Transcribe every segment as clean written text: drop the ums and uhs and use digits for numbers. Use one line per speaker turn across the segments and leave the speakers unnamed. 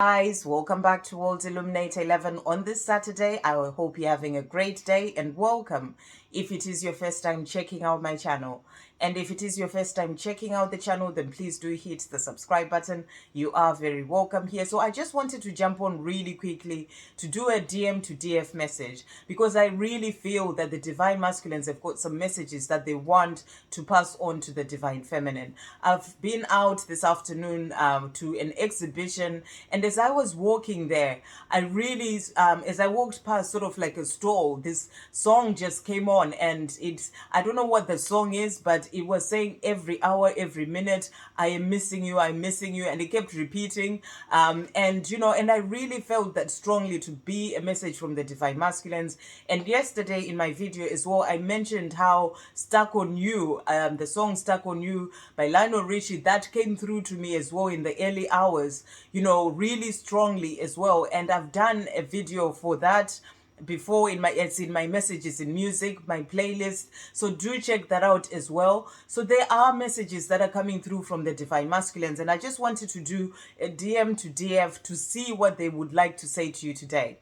Guys, welcome back to World Illuminator 11 on this Saturday. I hope you're having a great day and welcome if it is your first time checking out my channel. And if it is your first time checking out the channel, then please do hit the subscribe button. You are very welcome here. So I just wanted to jump on really quickly to do a DM to DF message because I really feel that the Divine Masculines have got some messages that they want to pass on to the Divine Feminine. I've been out this afternoon to an exhibition, and as I was walking there, I really, as I walked past sort of like a stall, this song just came on, and I don't know what the song is, but it was saying every hour, every minute, I am missing you, I'm missing you, and it kept repeating. And I really felt that strongly to be a message from the Divine Masculines. And yesterday in my video as well, I mentioned how Stuck on You, the song Stuck on You by Lionel Richie, that came through to me as well in the early hours, really strongly as well. And I've done a video for that before it's in my messages in music, my playlist, so do check that out as well. So there are messages that are coming through from the Divine Masculines, and I just wanted to do a DM to DF to see what they would like to say to you today.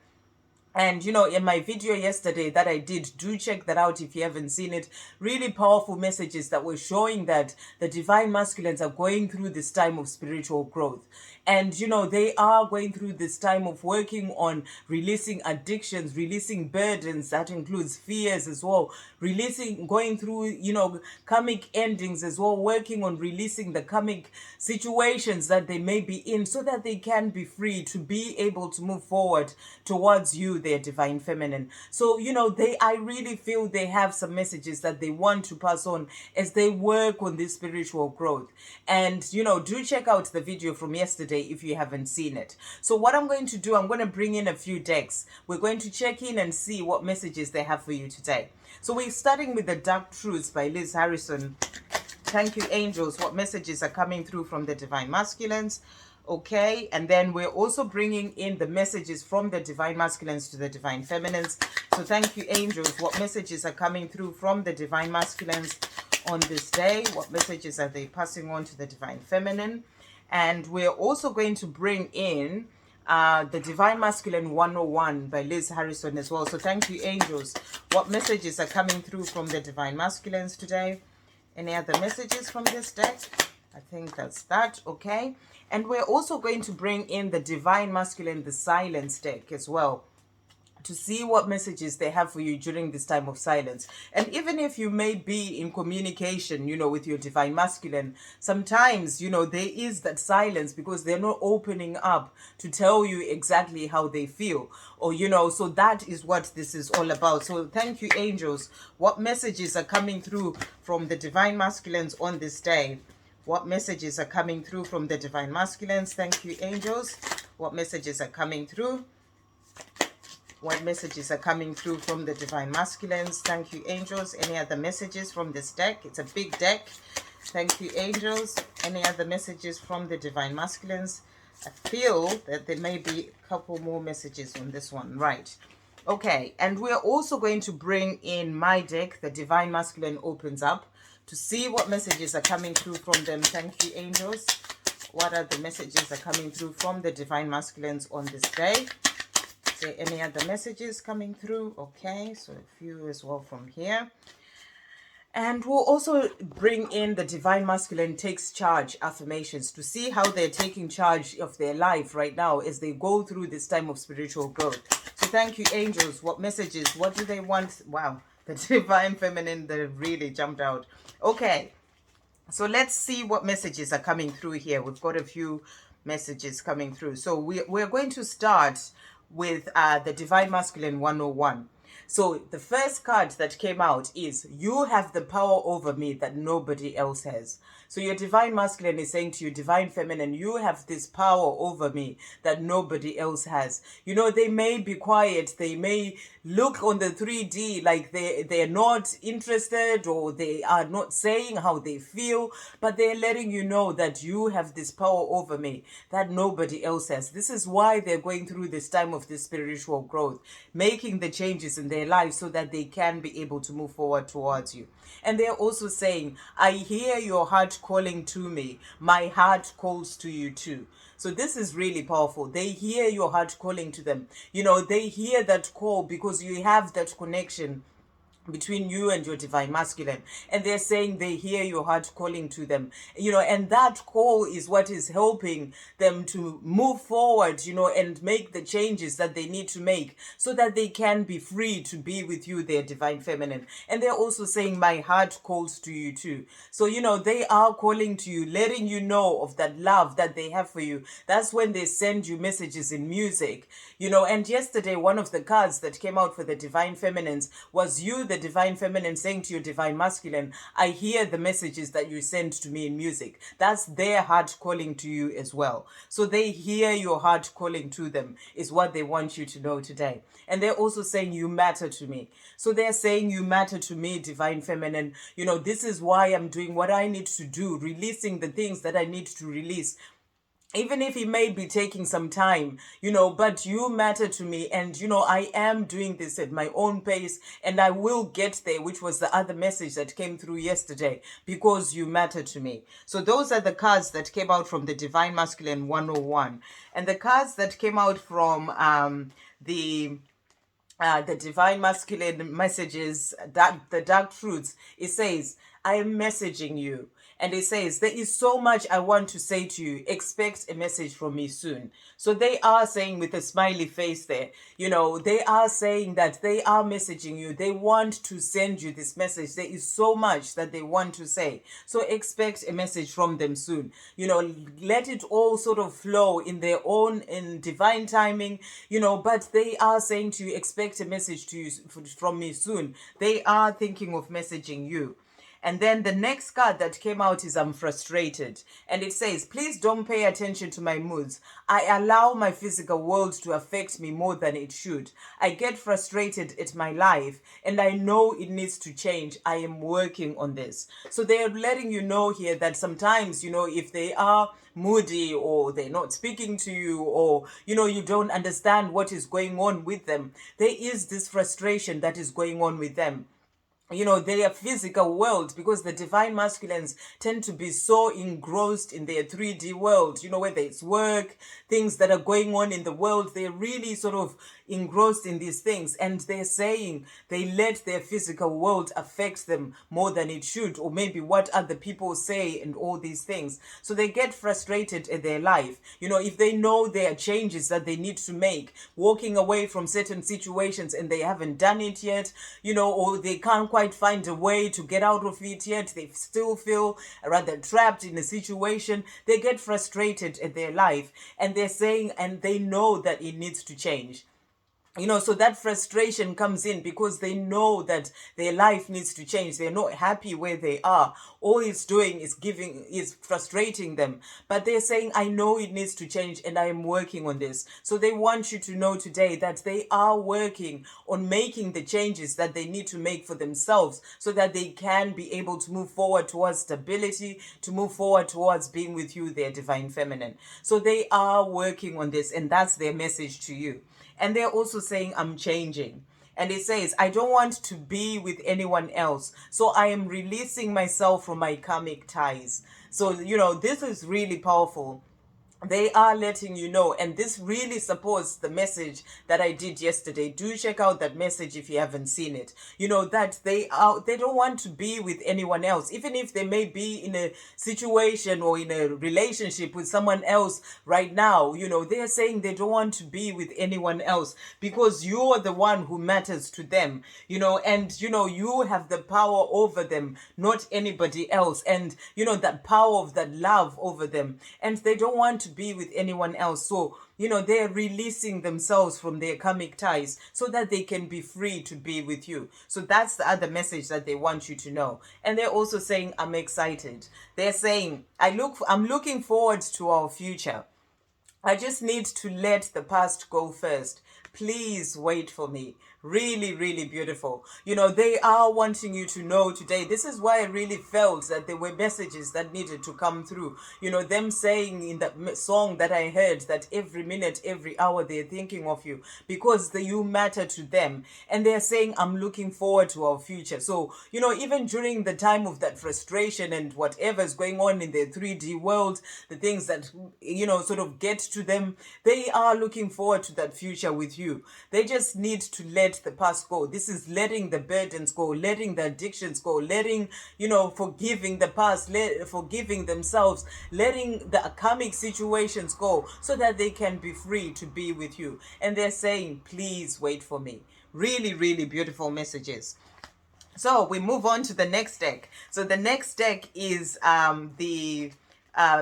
And, in my video yesterday that I did, do check that out if you haven't seen it. Really powerful messages that were showing that the Divine Masculines are going through this time of spiritual growth. And, they are going through this time of working on releasing addictions, releasing burdens. That includes fears as well. Going through, karmic endings as well. Working on releasing the karmic situations that they may be in so that they can be free to be able to move forward towards you, their Divine Feminine. So, I really feel they have some messages that they want to pass on as they work on this spiritual growth. And, do check out the video from yesterday if you haven't seen it. So what I'm going to do, I'm going to bring in a few decks. We're going to check in and see what messages they have for you today. So we're starting with The Dark Truths by Liz Harrison. Thank you, angels. What messages are coming through from the Divine Masculines? Okay, and then we're also bringing in the messages from the Divine Masculines to the Divine Feminines. So thank you, angels. What messages are coming through from the Divine Masculines on this day? What messages are they passing on to the Divine Feminine? And we're also going to bring in the Divine Masculine 101 by Liz Harrison as well. So thank you, angels. What messages are coming through from the Divine Masculines today? Any other messages from this deck? I think that's that. Okay. And we're also going to bring in the Divine Masculine, the Silence deck as well, to see what messages they have for you during this time of silence. And even if you may be in communication, with your Divine Masculine, sometimes, there is that silence because they're not opening up to tell you exactly how they feel. Or, so that is what this is all about. So thank you, angels. What messages are coming through from the Divine Masculines on this day? What messages are coming through from the Divine Masculines? Thank you, angels. What messages are coming through? What messages are coming through from the Divine Masculines? Thank you, angels. Any other messages from this deck? It's a big deck. Thank you, angels. Any other messages from the Divine Masculines? I feel that there may be a couple more messages on this one. Right. Okay. And we're also going to bring in my deck, the Divine Masculine Opens Up, to see what messages are coming through from them. Thank you, angels. What are the messages that are coming through from the Divine Masculines on this day? Is there any other messages coming through? Okay, so a few as well from here. And we'll also bring in the Divine Masculine Takes Charge affirmations to see how they're taking charge of their life right now as they go through this time of spiritual growth. So thank you, angels. What messages? What do they want? Wow, the Divine Feminine, they really jumped out. Okay, so let's see what messages are coming through here. We've got a few messages coming through. So we're going to start with the Divine Masculine 101. So the first card that came out is, you have the power over me that nobody else has. So your Divine Masculine is saying to you, Divine Feminine, you have this power over me that nobody else has. They may be quiet. They may look on the 3D like they're not interested, or they are not saying how they feel, but they're letting you know that you have this power over me that nobody else has. This is why they're going through this time of this spiritual growth, making the changes and in their lives so that they can be able to move forward towards you. And they're also saying, I hear your heart calling to me. My heart calls to you too. So this is really powerful. They hear your heart calling to them. They hear that call because you have that connection between you and your divine masculine, and they're saying they hear your heart calling to them, and that call is what is helping them to move forward, and make the changes that they need to make so that they can be free to be with you, their divine feminine. And they're also saying my heart calls to you too. So they are calling to you, letting you know of that love that they have for you. That's when they send you messages in music, and yesterday one of the cards that came out for the divine feminines was you, the divine feminine, saying to your divine masculine, I hear the messages that you send to me in music. That's their heart calling to you as well. So they hear your heart calling to them, is what they want you to know today. And they're also saying you matter to me. So they're saying you matter to me, divine feminine. This is why I'm doing what I need to do, releasing the things that I need to release, even if it may be taking some time, but you matter to me. And, I am doing this at my own pace, and I will get there, which was the other message that came through yesterday, because you matter to me. So those are the cards that came out from the Divine Masculine 101. And the cards that came out from the divine masculine messages, that the dark truths, it says, I am messaging you. And it says, there is so much I want to say to you. Expect a message from me soon. So they are saying, with a smiley face there, they are saying that they are messaging you. They want to send you this message. There is so much that they want to say. So expect a message from them soon. Let it all sort of flow in their own, in divine timing, but they are saying to you, expect a message to you from me soon. They are thinking of messaging you. And then the next card that came out is I'm frustrated. And it says, please don't pay attention to my moods. I allow my physical world to affect me more than it should. I get frustrated at my life and I know it needs to change. I am working on this. So they're letting you know here that sometimes, if they are moody or they're not speaking to you, or you don't understand what is going on with them, there is this frustration that is going on with them, their physical world, because the divine masculines tend to be so engrossed in their 3D world, whether it's work, things that are going on in the world, they're really sort of engrossed in these things. And they're saying they let their physical world affect them more than it should, or maybe what other people say and all these things. So they get frustrated at their life. If they know there are changes that they need to make, walking away from certain situations and they haven't done it yet, or they can't quite find a way to get out of it yet, they still feel rather trapped in a situation, they get frustrated at their life, and they're saying, and they know that it needs to change. So that frustration comes in because they know that their life needs to change. They're not happy where they are. All it's doing is frustrating them. But they're saying, I know it needs to change and I am working on this. So they want you to know today that they are working on making the changes that they need to make for themselves so that they can be able to move forward towards stability, to move forward towards being with you, their divine feminine. So they are working on this, and that's their message to you. And they're also saying, I'm changing. And it says, I don't want to be with anyone else. So I am releasing myself from my karmic ties. So, this is really powerful. They are letting you know, and this really supports the message that I did yesterday. Do check out that message if you haven't seen it. That they don't want to be with anyone else, even if they may be in a situation or in a relationship with someone else right now. They're saying they don't want to be with anyone else because you're the one who matters to them, and you have the power over them, not anybody else, and that power of that love over them, and they don't want to be with anyone else. So they're releasing themselves from their karmic ties so that they can be free to be with you. So that's the other message that they want you to know. And they're also saying, I'm excited. They're saying, I'm looking forward to our future. I just need to let the past go first. please wait for me. Really, really beautiful. They are wanting you to know today. This is why I really felt that there were messages that needed to come through. Them saying in that song that I heard that every minute, every hour, they're thinking of you because you matter to them. And they're saying, I'm looking forward to our future. So, even during the time of that frustration and whatever's going on in their 3D world, the things that, sort of get to them, they are looking forward to that future with you. They just need to let the past go. This is letting the burdens go, letting the addictions go, letting, forgiving the past, forgiving themselves, letting the karmic situations go so that they can be free to be with you. And they're saying, please wait for me. Really, really beautiful messages. So we move on to the next deck. So the next deck is the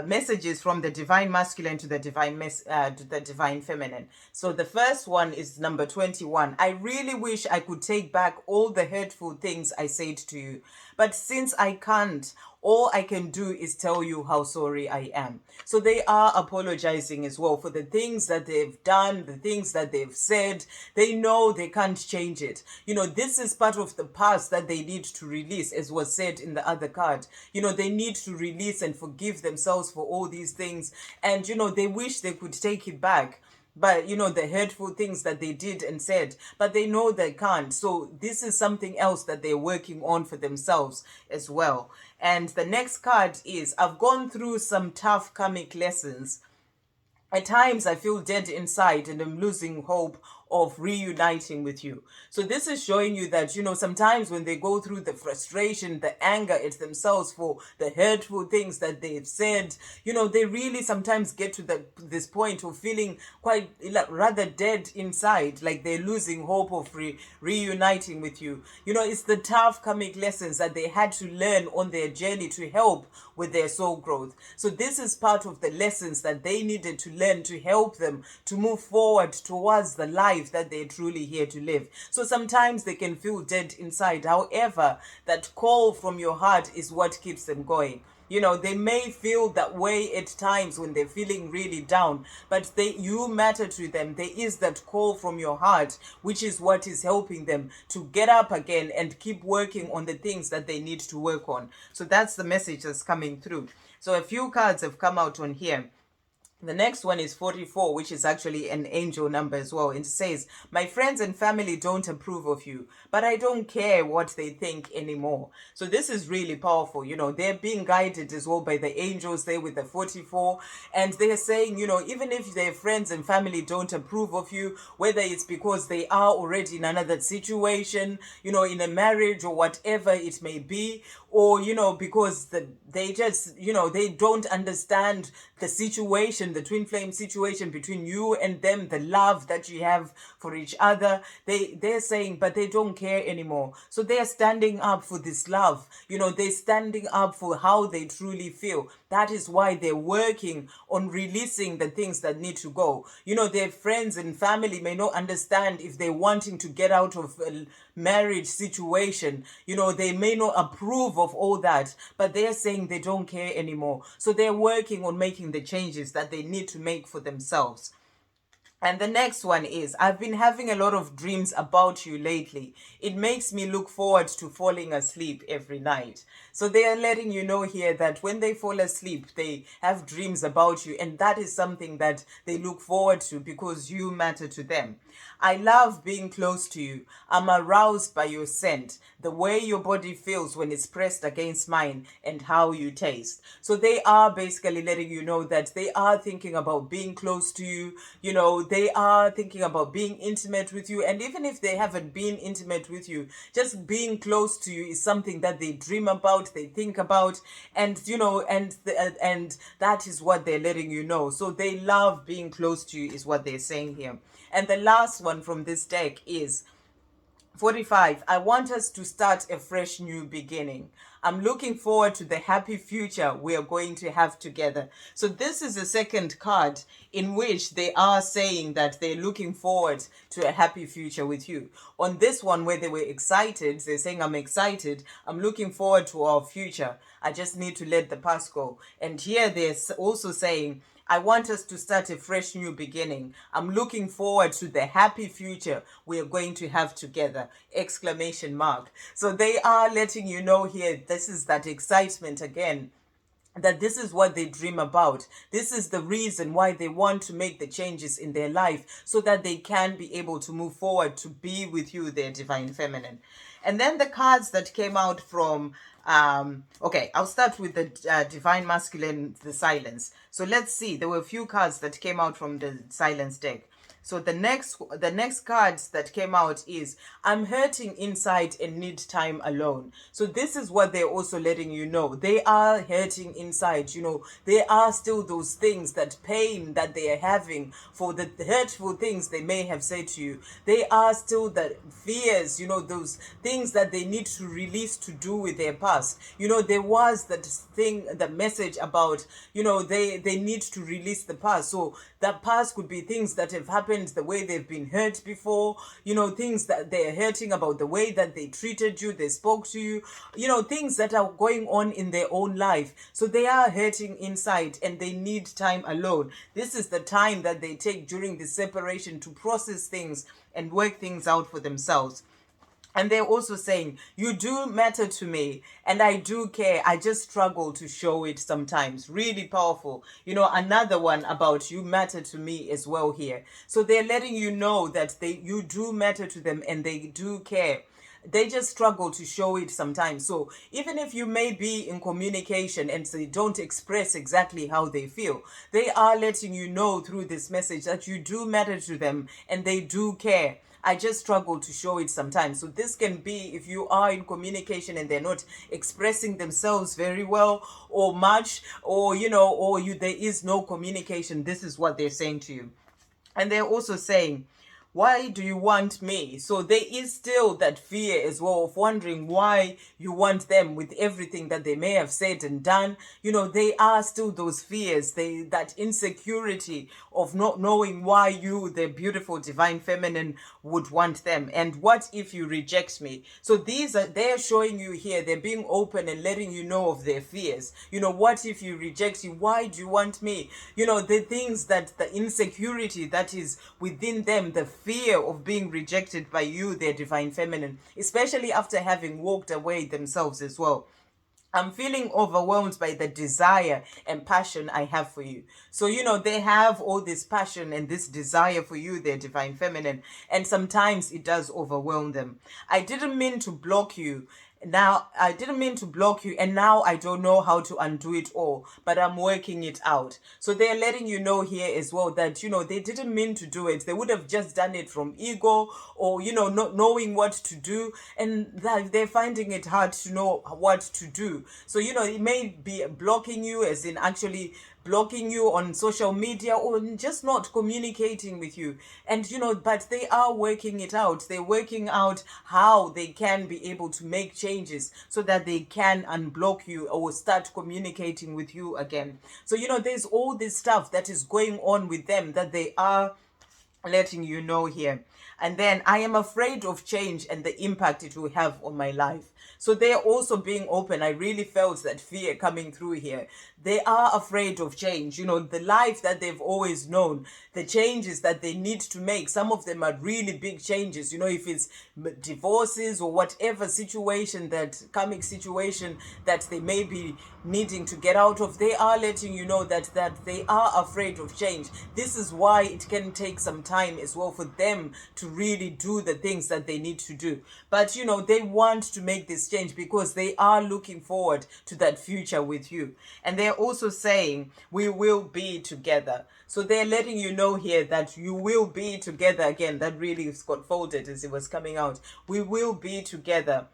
messages from the divine masculine to the divine feminine. So the first one is number 21. I really wish I could take back all the hurtful things I said to you, but since I can't, all I can do is tell you how sorry I am. So they are apologizing as well for the things that they've done, the things that they've said. They know they can't change it. This is part of the past that they need to release, as was said in the other card. They need to release and forgive themselves for all these things. And, they wish they could take it back. But, the hurtful things that they did and said, but they know they can't. So this is something else that they're working on for themselves as well. And the next card is, I've gone through some tough karmic lessons. At times I feel dead inside and I'm losing hope of reuniting with you. So this is showing you that, sometimes when they go through the frustration, the anger at themselves for the hurtful things that they've said, they really sometimes get to this point of feeling quite rather dead inside, like they're losing hope of reuniting with you. It's the tough karmic lessons that they had to learn on their journey to help with their soul growth. So this is part of the lessons that they needed to learn to help them to move forward towards the life that they're truly here to live. So sometimes they can feel dead inside. However, that call from your heart is what keeps them going. They may feel that way at times when they're feeling really down, but you matter to them. There is that call from your heart, which is what is helping them to get up again and keep working on the things that they need to work on. So that's the message that's coming through. So a few cards have come out on here. The next one is 44, which is actually an angel number as well. It says, my friends and family don't approve of you, but I don't care what they think anymore. So this is really powerful. They're being guided as well by the angels there with the 44. And they're saying, even if their friends and family don't approve of you, whether it's because they are already in another situation, in a marriage or whatever it may be, or, because they just, they don't understand the situation, the twin flame situation between you and them, the love that you have for each other. They're saying, but they don't care anymore. So they're standing up for this love. They're standing up for how they truly feel. That is why they're working on releasing the things that need to go. Their friends and family may not understand if they're wanting to get out of a marriage situation. They may not approve of all that, but they're saying they don't care anymore. So they're working on making the changes that they need to make for themselves. And the next one is, I've been having a lot of dreams about you lately. It makes me look forward to falling asleep every night. So they are letting you know here that when they fall asleep, they have dreams about you. And that is something that they look forward to because you matter to them. I love being close to you. I'm aroused by your scent, the way your body feels when it's pressed against mine, and how you taste. So they are basically letting you know that they are thinking about being close to you. They are thinking about being intimate with you. And even if they haven't been intimate with you, just being close to you is something that they dream about, they think about, and and that is what they're letting you know. So they love being close to you is what they're saying here. And the last one from this deck is 45. I want us to start a fresh new beginning. I'm looking forward to the happy future we are going to have together. So this is the second card in which they are saying that they're looking forward to a happy future with you. On this one where they were excited, they're saying, I'm excited. I'm looking forward to our future. I just need to let the past go. And here they're also saying, I want us to start a fresh new beginning. I'm looking forward to the happy future we are going to have together. Exclamation mark. So they are letting you know here, this is that excitement again, that this is what they dream about. This is the reason why they want to make the changes in their life, so that they can be able to move forward to be with you, their divine feminine. And then the cards that came out from, okay, I'll start with the divine masculine, the silence. So let's see, there were a few cards that came out from the silence deck. So the next cards that came out is, I'm hurting inside and need time alone. So this is what they're also letting you know. They are hurting inside. There are still those things, that pain that they are having for the hurtful things they may have said to you. They are still the fears, those things that they need to release to do with their past. There was that thing, the message about, they need to release the past. So that past could be things that have happened, the way they've been hurt before, things that they're hurting about, the way that they treated you, they spoke to you, things that are going on in their own life. So they are hurting inside and they need time alone. This is the time that they take during the separation to process things and work things out for themselves. And they're also saying, you do matter to me and I do care. I just struggle to show it sometimes. Really powerful. Another one about, you matter to me as well here. So they're letting you know that you do matter to them and they do care. They just struggle to show it sometimes. So even if you may be in communication and they don't express exactly how they feel, they are letting you know through this message that you do matter to them and they do care. I just struggle to show it sometimes. So this can be if you are in communication and they're not expressing themselves very well or much, or there is no communication. This is what they're saying to you. And they're also saying, why do you want me? So there is still that fear as well of wondering why you want them with everything that they may have said and done. They are still those fears, that insecurity of not knowing why you, the beautiful divine feminine, would want them. And what if you reject me? So they're showing you here, they're being open and letting you know of their fears. What if you reject me? Why do you want me? The things, that the insecurity that is within them, the fear of being rejected by you, their divine feminine, especially after having walked away themselves as well. I'm feeling overwhelmed by the desire and passion I have for you. So, they have all this passion and this desire for you, their divine feminine, and sometimes it does overwhelm them. I didn't mean to block you. Now, I didn't mean to block you, and now I don't know how to undo it all, but I'm working it out. So they're letting you know here as well that, they didn't mean to do it. They would have just done it from ego or, not knowing what to do, and that they're finding it hard to know what to do. So, it may be blocking you, as in actually blocking you on social media, or just not communicating with you. And but they are working it out. They're working out how they can be able to make changes so that they can unblock you or start communicating with you again. So there's all this stuff that is going on with them that they are letting you know here. And then, I am afraid of change and the impact it will have on my life. So they're also being open. I really felt that fear coming through here. They are afraid of change. The life that they've always known, the changes that they need to make. Some of them are really big changes. If it's divorces or whatever situation, that karmic situation that they may be needing to get out of, they are letting you know that they are afraid of change. This is why it can take some time as well for them to really do the things that they need to do. But they want to make this change because they are looking forward to that future with you. And they're also saying, we will be together. So they're letting you know here that you will be together again. That really got folded as it was coming out. We will be together.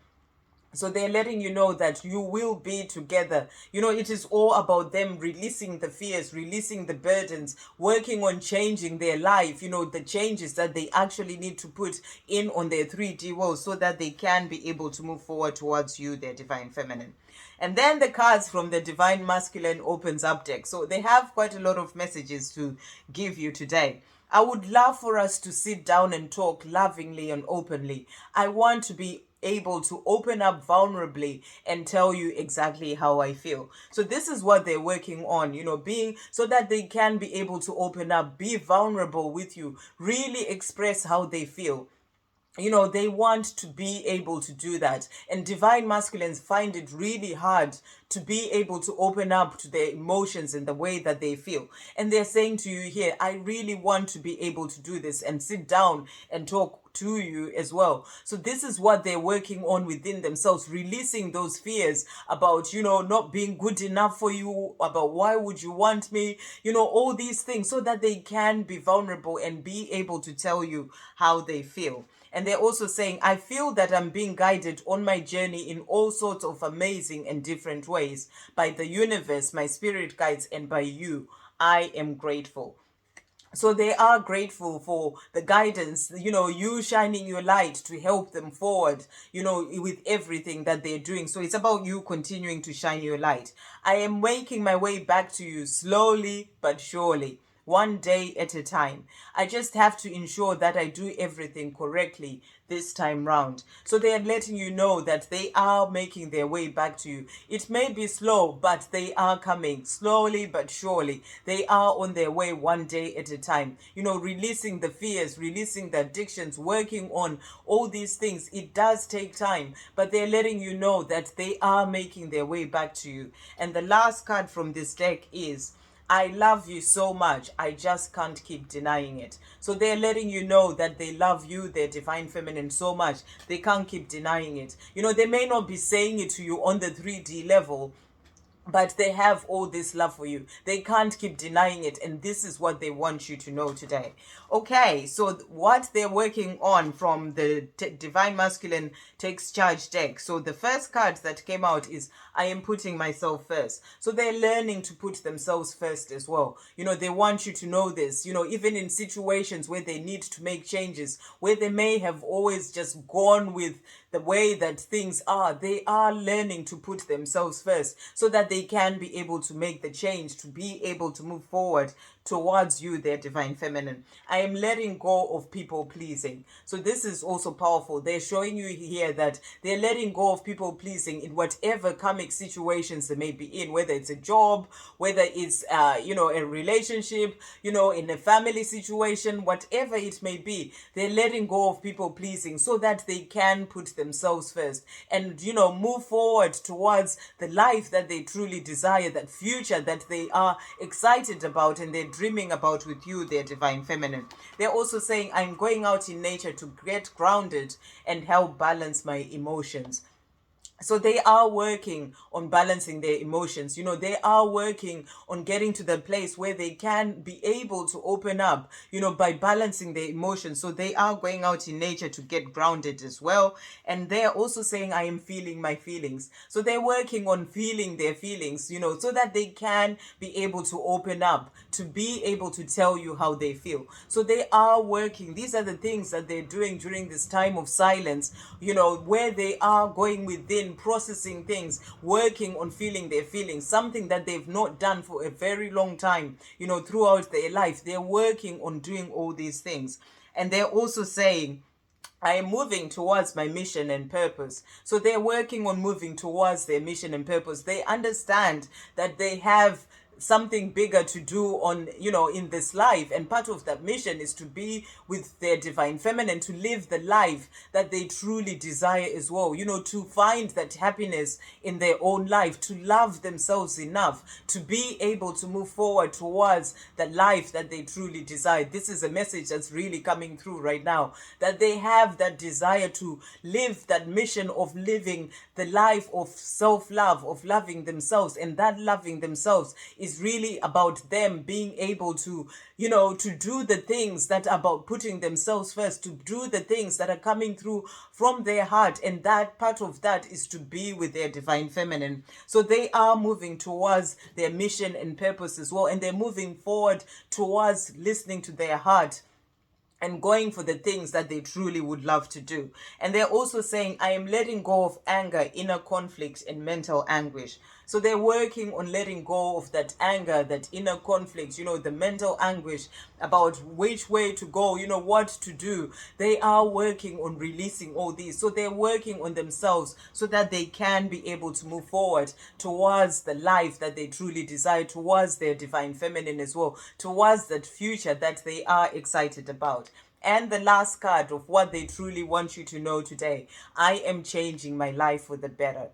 So they're letting you know that you will be together. It is all about them releasing the fears, releasing the burdens, working on changing their life, the changes that they actually need to put in on their 3D world so that they can be able to move forward towards you, their divine feminine. And then the cards from the divine masculine opens up deck. So they have quite a lot of messages to give you today. I would love for us to sit down and talk lovingly and openly. I want to be able to open up vulnerably and tell you exactly how I feel. So this is what they're working on, being so that they can be able to open up, be vulnerable with you, really express how they feel. They want to be able to do that. And divine masculines find it really hard to be able to open up to their emotions in the way that they feel. And they're saying to you here, I really want to be able to do this and sit down and talk to you as well. So this is what they're working on within themselves, releasing those fears about, not being good enough for you, about why would you want me, all these things, so that they can be vulnerable and be able to tell you how they feel. And they're also saying, I feel that I'm being guided on my journey in all sorts of amazing and different ways by the universe, my spirit guides, and by you. I am grateful. So they are grateful for the guidance, you shining your light to help them forward, with everything that they're doing. So it's about you continuing to shine your light. I am making my way back to you slowly but surely, one day at a time. I just have to ensure that I do everything correctly this time round. So they are letting you know that they are making their way back to you. It may be slow, but they are coming slowly but surely. They are on their way, one day at a time. Releasing the fears, releasing the addictions, working on all these things. It does take time, but they're letting you know that they are making their way back to you. And the last card from this deck is, I love you so much, I just can't keep denying it. So they're letting you know that they love you, their divine feminine, so much, they can't keep denying it. They may not be saying it to you on the 3D level, but they have all this love for you. They can't keep denying it, and this is what they want you to know today. Okay, so what they're working on from the Divine Masculine Takes Charge deck. So the first card that came out is, I am putting myself first. So they're learning to put themselves first as well. They want you to know this, even in situations where they need to make changes, where they may have always just gone with the way that things are, they are learning to put themselves first so that they can be able to make the change, to be able to move forward towards you, their divine feminine. I am letting go of people pleasing. So this is also powerful. They're showing you here that they're letting go of people pleasing in whatever karmic situations they may be in, whether it's a job, whether it's a relationship, in a family situation, whatever it may be. They're letting go of people pleasing so that they can put themselves first and move forward towards the life that they truly desire, that future that they are excited about and they're dreaming about with you, their divine feminine. They're also saying, I'm going out in nature to get grounded and help balance my emotions. So they are working on balancing their emotions. They are working on getting to the place where they can be able to open up, by balancing their emotions. So they are going out in nature to get grounded as well. And they're also saying, I am feeling my feelings. So they're working on feeling their feelings, so that they can be able to open up, to be able to tell you how they feel. So they are working. These are the things that they're doing during this time of silence, where they are going within, processing things, working on feeling their feelings, something that they've not done for a very long time, throughout their life. They're working on doing all these things. And they're also saying, I am moving towards my mission and purpose. So they're working on moving towards their mission and purpose. They understand that they have something bigger to do on, in this life, and part of that mission is to be with their divine feminine, to live the life that they truly desire as well, to find that happiness in their own life, to love themselves enough to be able to move forward towards the life that they truly desire. This is a message that's really coming through right now, that they have that desire to live that mission of living the life of self-love, of loving themselves. And that loving themselves is really about them being able to, to do the things that are about putting themselves first, to do the things that are coming through from their heart. And that part of that is to be with their divine feminine. So they are moving towards their mission and purpose as well. And they're moving forward towards listening to their heart and going for the things that they truly would love to do. And they're also saying, I am letting go of anger, inner conflict, and mental anguish. So they're working on letting go of that anger, that inner conflict, the mental anguish about which way to go, what to do. They are working on releasing all these. So they're working on themselves so that they can be able to move forward towards the life that they truly desire, towards their divine feminine as well, towards that future that they are excited about. And the last card of what they truly want you to know today: I am changing my life for the better.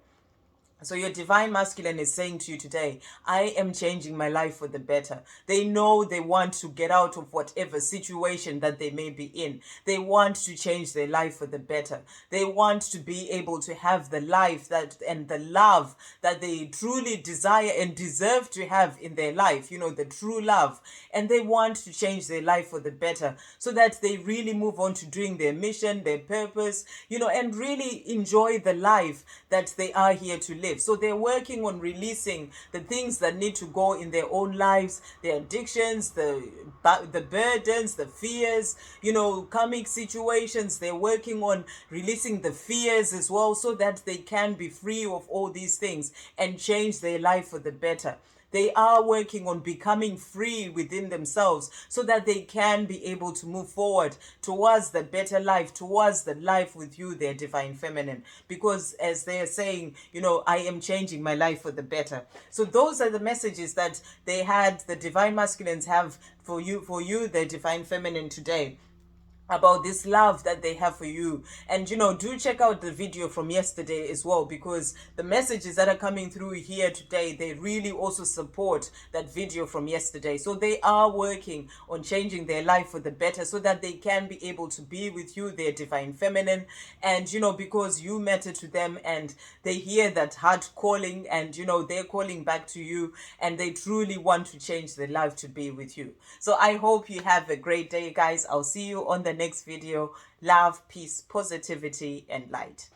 So your divine masculine is saying to you today, I am changing my life for the better. They know they want to get out of whatever situation that they may be in. They want to change their life for the better. They want to be able to have the life that and the love that they truly desire and deserve to have in their life, the true love. And they want to change their life for the better so that they really move on to doing their mission, their purpose, and really enjoy the life that they are here to live. So they're working on releasing the things that need to go in their own lives, their addictions, the burdens, the fears, karmic situations. They're working on releasing the fears as well so that they can be free of all these things and change their life for the better. They are working on becoming free within themselves so that they can be able to move forward towards the better life, towards the life with you, their divine feminine. Because as they are saying, I am changing my life for the better. So those are the messages that they had, the divine masculines have for you, their divine feminine today, about this love that they have for you. And do check out the video from yesterday as well, because the messages that are coming through here today, they really also support that video from yesterday. So they are working on changing their life for the better so that they can be able to be with you, their divine feminine. And because you matter to them, and they hear that heart calling, and they're calling back to you, and they truly want to change their life to be with you. So I hope you have a great day, guys. I'll see you on the next video. Love, peace, positivity, and light.